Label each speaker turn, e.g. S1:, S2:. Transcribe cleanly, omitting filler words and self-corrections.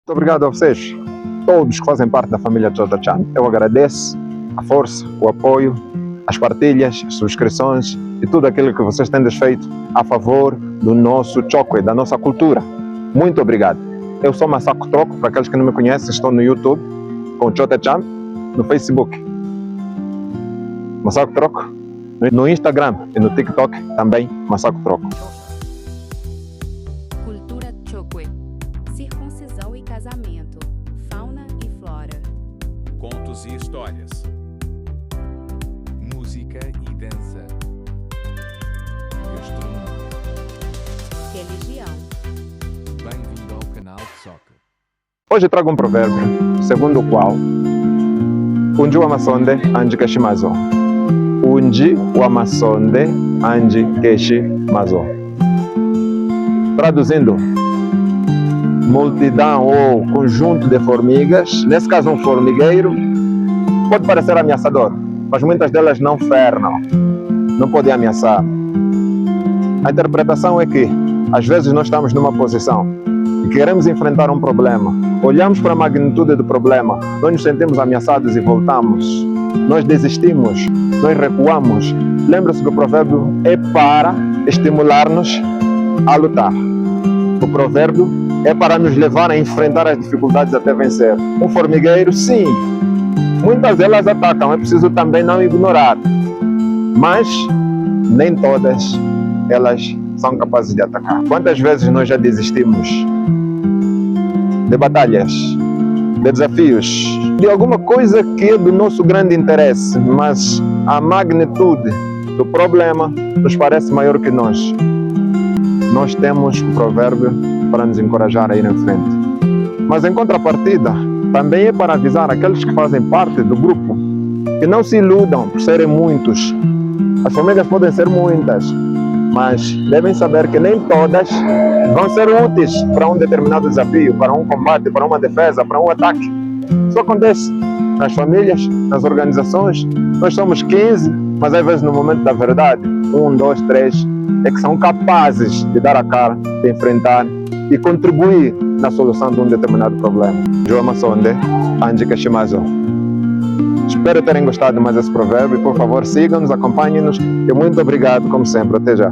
S1: Muito obrigado a vocês, todos que fazem parte da família Jota Chan. Eu agradeço a força, o apoio, as partilhas, as subscrições e tudo aquilo que vocês têm feito a favor do nosso Chokwe, da nossa cultura. Muito obrigado. Eu sou Massaco Troco, para aqueles que não me conhecem, estou no YouTube com o Jota Chan, no Facebook Massaco Troco, no Instagram e no TikTok também Massaco Troco.
S2: Cultura Chokwe. Circuncisão e casamento. Fauna e flora.
S3: Contos e histórias. Música e dança. Gastronomia.
S2: Religião.
S3: Bem-vindo ao canal de Soccer.
S1: Hoje trago um provérbio, segundo o qual Unji wa masonde anji keshi mazo. Unji wa masonde anji keshi mazo. Traduzindo, multidão ou conjunto de formigas, nesse caso um formigueiro, pode parecer ameaçador, mas muitas delas não fernam, não podem ameaçar. A interpretação é que, às vezes, nós estamos numa posição e queremos enfrentar um problema, olhamos para a magnitude do problema, nós nos sentimos ameaçados e voltamos, nós desistimos, nós recuamos. Lembre-se que o provérbio é para estimular-nos a lutar. O provérbio é para nos levar a enfrentar as dificuldades até vencer. Um formigueiro, sim, muitas delas atacam, é preciso também não ignorar, mas nem todas elas são capazes de atacar. Quantas vezes nós já desistimos de batalhas, de desafios, de alguma coisa que é do nosso grande interesse, mas a magnitude do problema nos parece maior que nós. Nós temos o provérbio para nos encorajar a ir em frente. Mas em contrapartida, também é para avisar aqueles que fazem parte do grupo que não se iludam por serem muitos. As formigas podem ser muitas, mas devem saber que nem todas vão ser úteis para um determinado desafio, para um combate, para uma defesa, para um ataque. Isso acontece nas famílias, nas organizações. Nós somos 15, mas às vezes no momento da verdade, 1, 2, 3, é que são capazes de dar a cara, de enfrentar e contribuir na solução de um determinado problema. Joa Masonde, Anji Keshimazo. Espero terem gostado mais desse provérbio e, por favor, sigam-nos, acompanhem-nos e muito obrigado, como sempre. Até já.